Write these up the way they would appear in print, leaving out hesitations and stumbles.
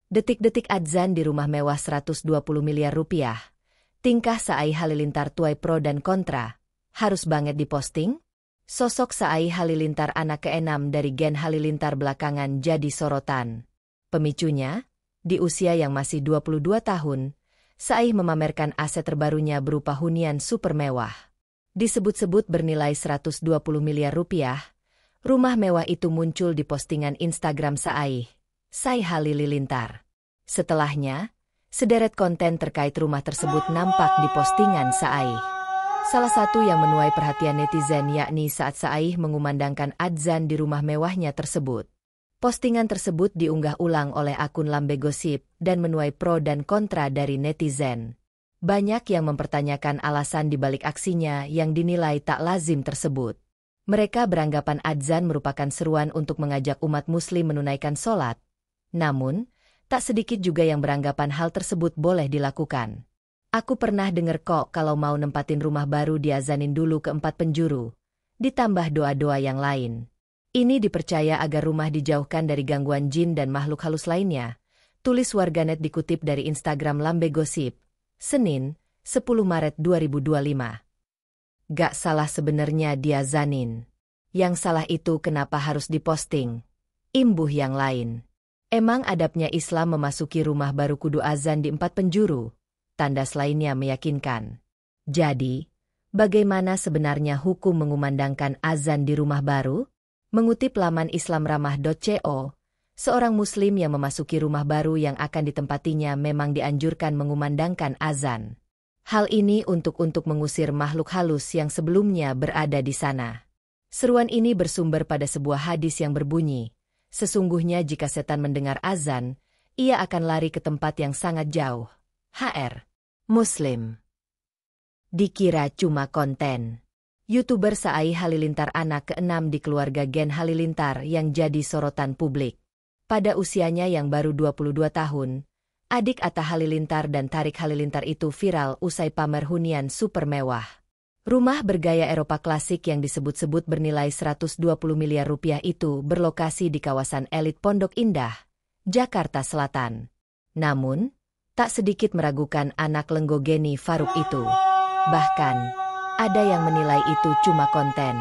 Detik-detik adzan di rumah mewah 120 miliar rupiah. Tingkah Saai Halilintar tuai pro dan kontra. Harus banget diposting? Sosok Saai Halilintar anak ke-6 dari Gen Halilintar belakangan jadi sorotan. Pemicunya, di usia yang masih 22 tahun, Saai memamerkan aset terbarunya berupa hunian super mewah. Disebut-sebut bernilai 120 miliar rupiah, rumah mewah itu muncul di postingan Instagram Saai Halilintar. Setelahnya, sederet konten terkait rumah tersebut nampak di postingan Saai. Salah satu yang menuai perhatian netizen yakni saat Saai mengumandangkan adzan di rumah mewahnya tersebut. Postingan tersebut diunggah ulang oleh akun Lambe Gosip dan menuai pro dan kontra dari netizen. Banyak yang mempertanyakan alasan dibalik aksinya yang dinilai tak lazim tersebut. Mereka beranggapan adzan merupakan seruan untuk mengajak umat muslim menunaikan sholat. Namun, tak sedikit juga yang beranggapan hal tersebut boleh dilakukan. Aku pernah dengar kok kalau mau nempatin rumah baru diazanin dulu ke 4 penjuru. Ditambah doa-doa yang lain. Ini dipercaya agar rumah dijauhkan dari gangguan jin dan makhluk halus lainnya. Tulis warganet dikutip dari Instagram Lambe Gosip. Senin, 10 Maret 2025. Gak salah sebenarnya diazanin. Yang salah itu kenapa harus diposting? Imbuh yang lain. Emang adabnya Islam memasuki rumah baru kudu azan di 4 penjuru? Tandas lainnya meyakinkan. Jadi, bagaimana sebenarnya hukum mengumandangkan azan di rumah baru? Mengutip laman islamramah.co, seorang muslim yang memasuki rumah baru yang akan ditempatinya memang dianjurkan mengumandangkan azan. Hal ini untuk mengusir makhluk halus yang sebelumnya berada di sana. Seruan ini bersumber pada sebuah hadis yang berbunyi, sesungguhnya jika setan mendengar azan, ia akan lari ke tempat yang sangat jauh. HR. Muslim. Dikira cuma konten. YouTuber Saai Halilintar anak ke-6 di keluarga Gen Halilintar yang jadi sorotan publik. Pada usianya yang baru 22 tahun, adik Atta Halilintar dan Tarik Halilintar itu viral usai pamer hunian super mewah. Rumah bergaya Eropa klasik yang disebut-sebut bernilai 120 miliar rupiah itu berlokasi di kawasan elit Pondok Indah, Jakarta Selatan. Namun, tak sedikit meragukan anak Lenggogeni Faruk itu. Bahkan, ada yang menilai itu cuma konten.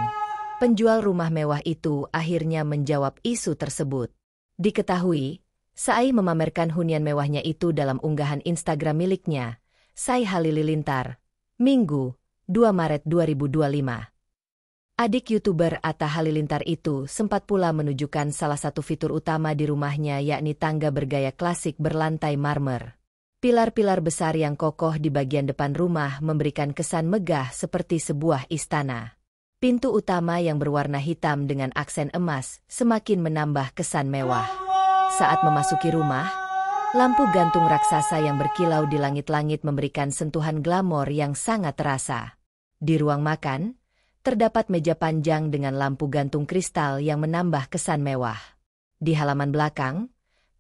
Penjual rumah mewah itu akhirnya menjawab isu tersebut. Diketahui, Saai memamerkan hunian mewahnya itu dalam unggahan Instagram miliknya, Saai Halilintar, Minggu, 2 Maret 2025. Adik YouTuber Atta Halilintar itu sempat pula menunjukkan salah satu fitur utama di rumahnya yakni tangga bergaya klasik berlantai marmer. Pilar-pilar besar yang kokoh di bagian depan rumah memberikan kesan megah seperti sebuah istana. Pintu utama yang berwarna hitam dengan aksen emas semakin menambah kesan mewah. Saat memasuki rumah, lampu gantung raksasa yang berkilau di langit-langit memberikan sentuhan glamor yang sangat terasa. Di ruang makan, terdapat meja panjang dengan lampu gantung kristal yang menambah kesan mewah. Di halaman belakang,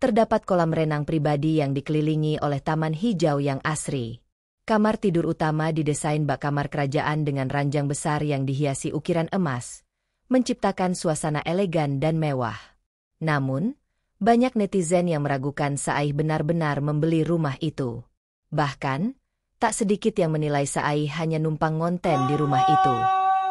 terdapat kolam renang pribadi yang dikelilingi oleh taman hijau yang asri. Kamar tidur utama didesain bak kamar kerajaan dengan ranjang besar yang dihiasi ukiran emas, menciptakan suasana elegan dan mewah. Namun, banyak netizen yang meragukan Saai benar-benar membeli rumah itu. Bahkan, tak sedikit yang menilai Saai hanya numpang ngonten di rumah itu.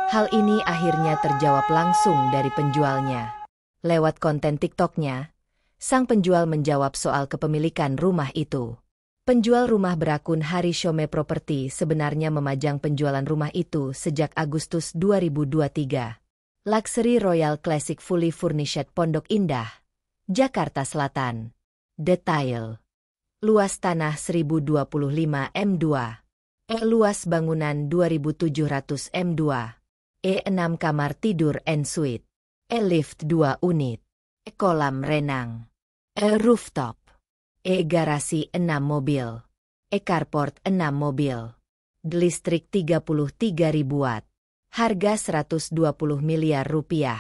Hal ini akhirnya terjawab langsung dari penjualnya. Lewat konten TikToknya, sang penjual menjawab soal kepemilikan rumah itu. Penjual rumah berakun Hari Shome Property sebenarnya memajang penjualan rumah itu sejak Agustus 2023. Luxury Royal Classic Fully Furnished Pondok Indah, Jakarta Selatan. Detail. Luas tanah 1025 m2. Luas bangunan 2700 m2. 6 kamar tidur en suite. Lift 2 unit. Kolam renang. Rooftop. Garasi 6 mobil. Carport 6 mobil. Listrik 33.000 watt. Harga 120 miliar rupiah.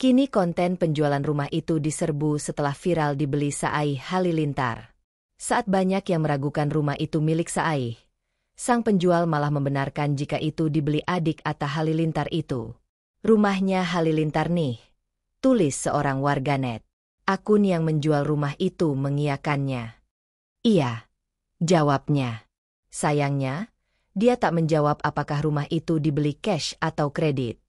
Kini konten penjualan rumah itu diserbu setelah viral dibeli Saai Halilintar. Saat banyak yang meragukan rumah itu milik Saai, sang penjual malah membenarkan jika itu dibeli adik Atta Halilintar itu. Rumahnya Halilintar nih, tulis seorang warganet. Akun yang menjual rumah itu mengiyakannya. Iya, jawabnya. Sayangnya, dia tak menjawab apakah rumah itu dibeli cash atau kredit.